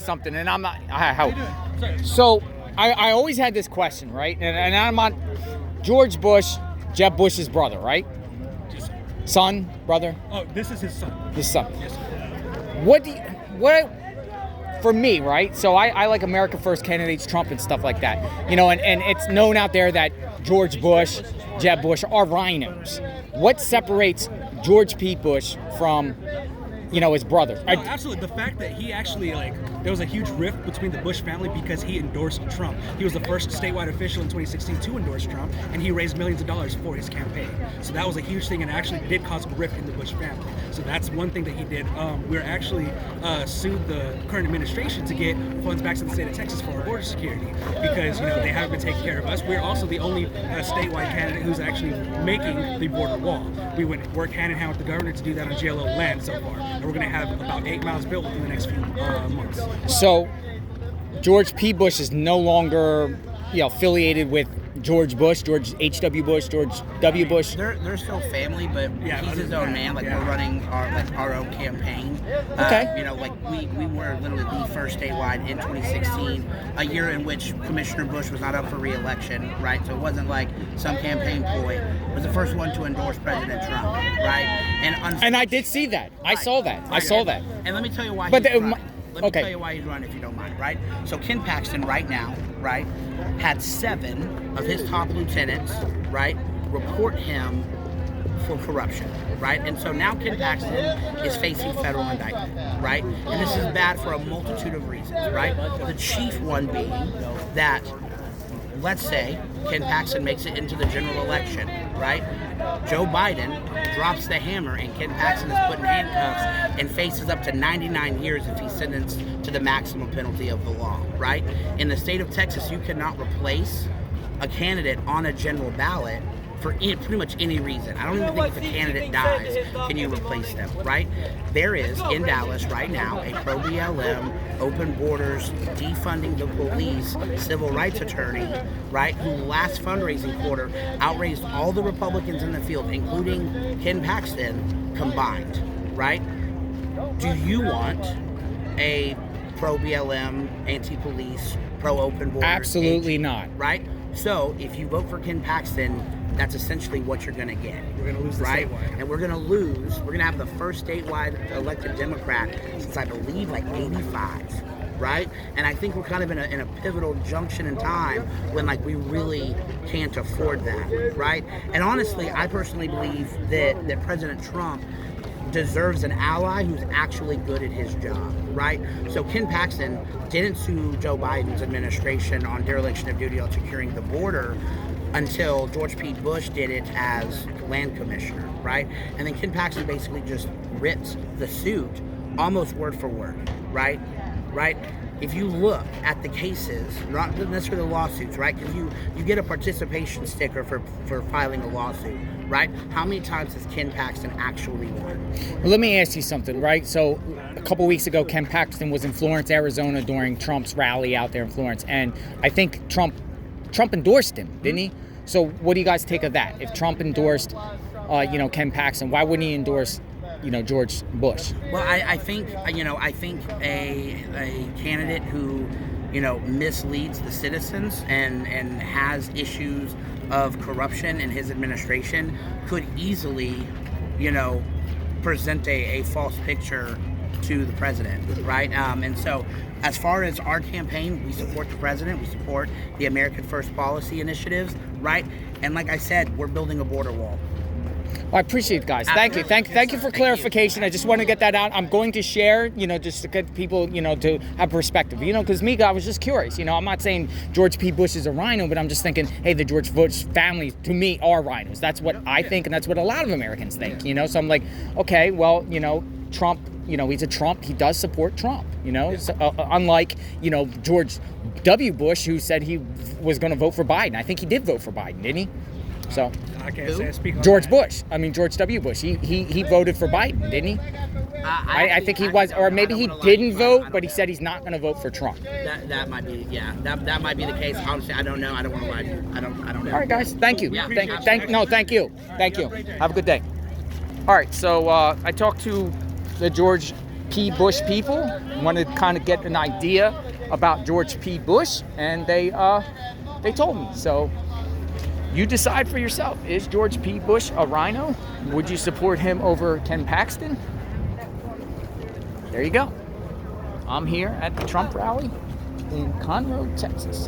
something, and I'm not. So I always had this question, right? And I'm on George Bush, Jeb Bush's brother, right? Son, brother. Oh, this is his son. His son. Yes. For me, right? So I like America First candidates, Trump and stuff like that. And it's known out there that George Bush, Jeb Bush are RINOs. What separates George P. Bush from, his brother? No, absolutely. The fact that he actually, there was a huge rift between the Bush family because he endorsed Trump. He was the first statewide official in 2016 to endorse Trump, and he raised millions of dollars for his campaign. So that was a huge thing, and actually did cause a rift in the Bush family. So that's one thing that he did. We're actually sued the current administration to get funds back to the state of Texas for our border security because, they haven't been taking care of us. We're also the only statewide candidate who's actually making the border wall. We work hand in hand with the governor to do that on GLO land so far. And we're going to have about 8 miles built within the next few months. So, George P. Bush is no longer, affiliated with George Bush, George H.W. Bush, George W. Bush. They're still family, but he's his own man. We're running our own campaign. Okay. We were literally the first statewide in 2016, a year in which Commissioner Bush was not up for re-election, right? So it wasn't like some campaign ploy. It was the first one to endorse President Trump, right? And I did see that. I saw that. I saw that. And let me tell you why. Let me tell you why he's running, if you don't mind, right? So Ken Paxton right now, right, had 7 of his top lieutenants, right, report him for corruption, right? And so now Ken Paxton is facing federal indictment, right? And this is bad for a multitude of reasons, right? The chief one being that, let's say, Ken Paxton makes it into the general election, right? Joe Biden drops the hammer and Ken Paxton is put in handcuffs and faces up to 99 years if he's sentenced to the maximum penalty of the law, right? In the state of Texas, you cannot replace a candidate on a general ballot for pretty much any reason. I don't even think if a candidate dies, can you replace them, right? There is, in Dallas right now, a pro-BLM, open borders, defunding the police, civil rights attorney, right, who last fundraising quarter outraised all the Republicans in the field, including Ken Paxton, combined, right? Do you want a pro-BLM, anti-police, pro-open borders? Absolutely not. Right? So, if you vote for Ken Paxton, that's essentially what you're going to get. We're going to lose the statewide. And we're going to have the first statewide elected Democrat since I believe 85, right? And I think we're kind of in a pivotal junction in time when we really can't afford that, right? And honestly, I personally believe that President Trump deserves an ally who's actually good at his job, right? So Ken Paxton didn't sue Joe Biden's administration on dereliction of duty on securing the border until George P. Bush did it as land commissioner, right? And then Ken Paxton basically just ripped the suit almost word for word, right? If you look at the cases, not necessarily the lawsuits, right? Because you get a participation sticker for filing a lawsuit, right? How many times has Ken Paxton actually won? Well, let me ask you something, right? So a couple weeks ago, Ken Paxton was in Florence, Arizona during Trump's rally out there in Florence. And I think Trump endorsed him, didn't he? So what do you guys take of that? If Trump endorsed, Ken Paxton, why wouldn't he endorse, George Bush? Well, I think a candidate who, misleads the citizens and has issues of corruption in his administration could easily, present a false picture to the president, right? And so as far as our campaign, we support the president, we support the American First policy initiatives, right? And like I said, we're building a border wall. Well, I appreciate it, guys. Thank you for clarification. I just want to get that out. I'm going to share, just to get people, to have perspective, because me, I was just curious. I'm not saying George P. Bush is a RINO, but I'm just thinking, hey, the George Bush family, to me, are RINOs. That's what I think, and that's what a lot of Americans think, So I'm like, okay, well, Trump, he's a Trump. He does support Trump, so, unlike, George W. Bush, who said he was going to vote for Biden. I think he did vote for Biden, didn't he? So I can't say I speak on George that. Bush. I mean, George W. Bush. He voted for Biden, didn't he? I think he was, or maybe he didn't vote, but he said he's not going to vote for Trump. That might be, that might be the case. Honestly, I don't know. I don't want to lie to you. I don't know. All right, guys. Thank you. Yeah, Thank you. Have a good day. All right. So I talked to the George P. Bush people, wanted to kind of get an idea about George P. Bush, and they told me. So you decide for yourself. Is George P. Bush a RINO? Would you support him over Ken Paxton? There you go. I'm here at the Trump rally in Conroe, Texas.